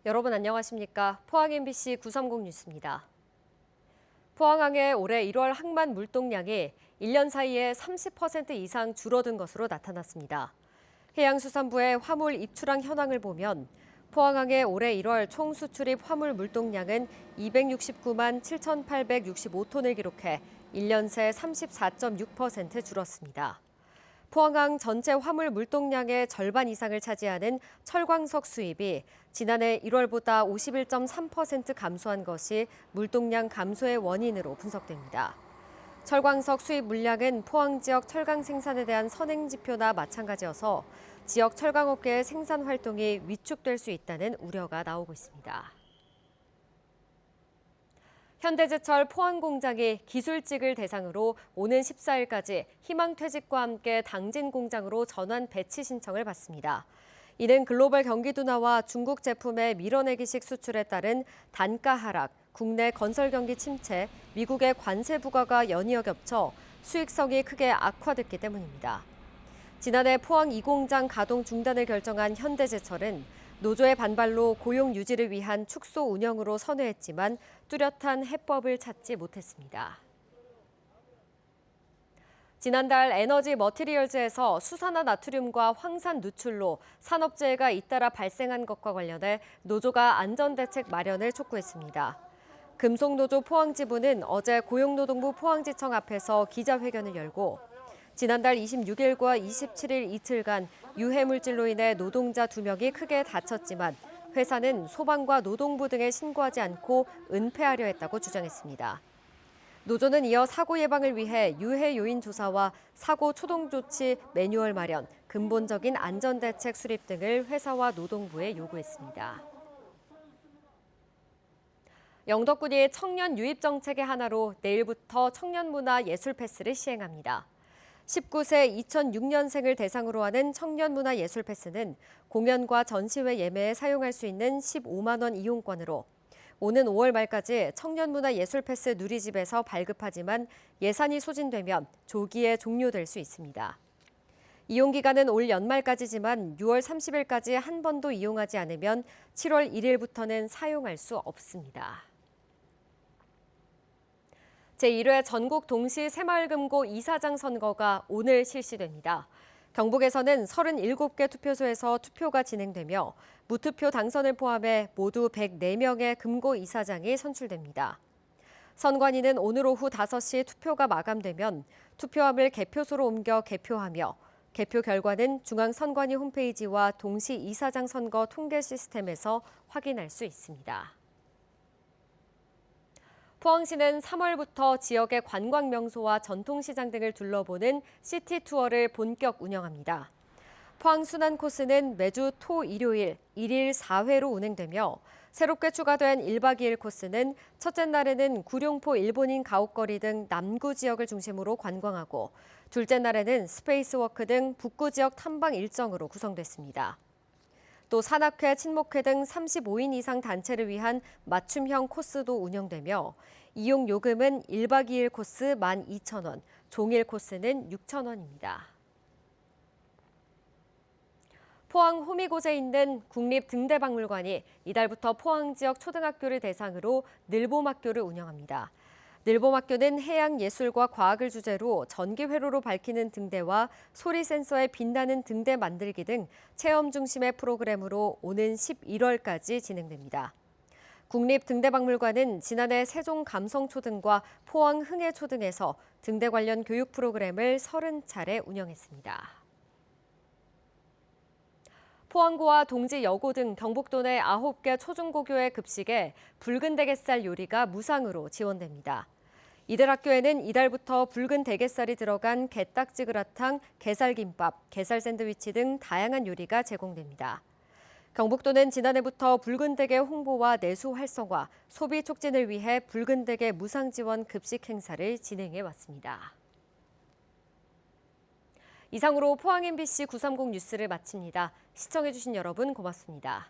여러분 안녕하십니까? 포항 MBC 930 뉴스입니다. 포항항의 올해 1월 항만 물동량이 1년 사이에 30% 이상 줄어든 것으로 나타났습니다. 해양수산부의 화물 입출항 현황을 보면 포항항의 올해 1월 총 수출입 화물 물동량은 269만 7,865톤을 기록해 1년 새 34.6% 줄었습니다. 포항항 전체 화물 물동량의 절반 이상을 차지하는 철광석 수입이 지난해 1월보다 51.3% 감소한 것이 물동량 감소의 원인으로 분석됩니다. 철광석 수입 물량은 포항 지역 철강 생산에 대한 선행 지표나 마찬가지여서 지역 철강업계의 생산 활동이 위축될 수 있다는 우려가 나오고 있습니다. 현대제철 포항공장이 기술직을 대상으로 오는 14일까지 희망퇴직과 함께 당진 공장으로 전환 배치 신청을 받습니다. 이는 글로벌 경기 둔화와 중국 제품의 밀어내기식 수출에 따른 단가 하락, 국내 건설 경기 침체, 미국의 관세 부과가 연이어 겹쳐 수익성이 크게 악화됐기 때문입니다. 지난해 포항 2공장 가동 중단을 결정한 현대제철은 노조의 반발로 고용 유지를 위한 축소 운영으로 선회했지만 뚜렷한 해법을 찾지 못했습니다. 지난달 에너지 머티리얼즈에서 수산화나트륨과 황산 누출로 산업재해가 잇따라 발생한 것과 관련해 노조가 안전대책 마련을 촉구했습니다. 금속노조 포항지부는 어제 고용노동부 포항지청 앞에서 기자회견을 열고 지난달 26일과 27일 이틀간 유해물질로 인해 노동자 2명이 크게 다쳤지만 회사는 소방과 노동부 등에 신고하지 않고 은폐하려 했다고 주장했습니다. 노조는 이어 사고 예방을 위해 유해 요인 조사와 사고 초동 조치 매뉴얼 마련, 근본적인 안전대책 수립 등을 회사와 노동부에 요구했습니다. 영덕군이 청년 유입 정책의 하나로 내일부터 청년문화 예술 패스를 시행합니다. 19세 2006년생을 대상으로 하는 청년문화 예술 패스는 공연과 전시회 예매에 사용할 수 있는 15만 원 이용권으로 오는 5월 말까지 청년문화 예술 패스 누리집에서 발급하지만 예산이 소진되면 조기에 종료될 수 있습니다. 이용 기간은 올 연말까지지만 6월 30일까지 한 번도 이용하지 않으면 7월 1일부터는 사용할 수 없습니다. 제1회 전국 동시 새마을금고 이사장 선거가 오늘 실시됩니다. 경북에서는 37개 투표소에서 투표가 진행되며 무투표 당선을 포함해 모두 104명의 금고 이사장이 선출됩니다. 선관위는 오늘 오후 5시 투표가 마감되면 투표함을 개표소로 옮겨 개표하며 개표 결과는 중앙선관위 홈페이지와 동시 이사장 선거 통계 시스템에서 확인할 수 있습니다. 포항시는 3월부터 지역의 관광 명소와 전통시장 등을 둘러보는 시티 투어를 본격 운영합니다. 포항 순환 코스는 매주 토, 일요일 1일 4회로 운행되며 새롭게 추가된 1박 2일 코스는 첫째 날에는 구룡포 일본인 가옥거리 등 남구 지역을 중심으로 관광하고 둘째 날에는 스페이스워크 등 북구 지역 탐방 일정으로 구성됐습니다. 또 산악회, 친목회 등 35인 이상 단체를 위한 맞춤형 코스도 운영되며 이용 요금은 1박 2일 코스 12,000원, 종일 코스는 6,000원입니다. 포항 호미곶에 있는 국립등대박물관이 이달부터 포항 지역 초등학교를 대상으로 늘봄학교를 운영합니다. 늘봄학교는 해양 예술과 과학을 주제로 전기 회로로 밝히는 등대와 소리 센서에 빛나는 등대 만들기 등 체험 중심의 프로그램으로 오는 11월까지 진행됩니다. 국립등대박물관은 지난해 세종 감성초등과 포항 흥해초등에서 등대 관련 교육 프로그램을 30차례 운영했습니다. 포항고와 동지 여고 등 경북도 내 9개 초중고교의 급식에 붉은 대게살 요리가 무상으로 지원됩니다. 이들 학교에는 이달부터 붉은 대게살이 들어간 게딱지 그라탕, 게살김밥, 게살 샌드위치 등 다양한 요리가 제공됩니다. 경북도는 지난해부터 붉은 대게 홍보와 내수 활성화, 소비 촉진을 위해 붉은 대게 무상 지원 급식 행사를 진행해 왔습니다. 이상으로 포항 MBC 930 뉴스를 마칩니다. 시청해주신 여러분 고맙습니다.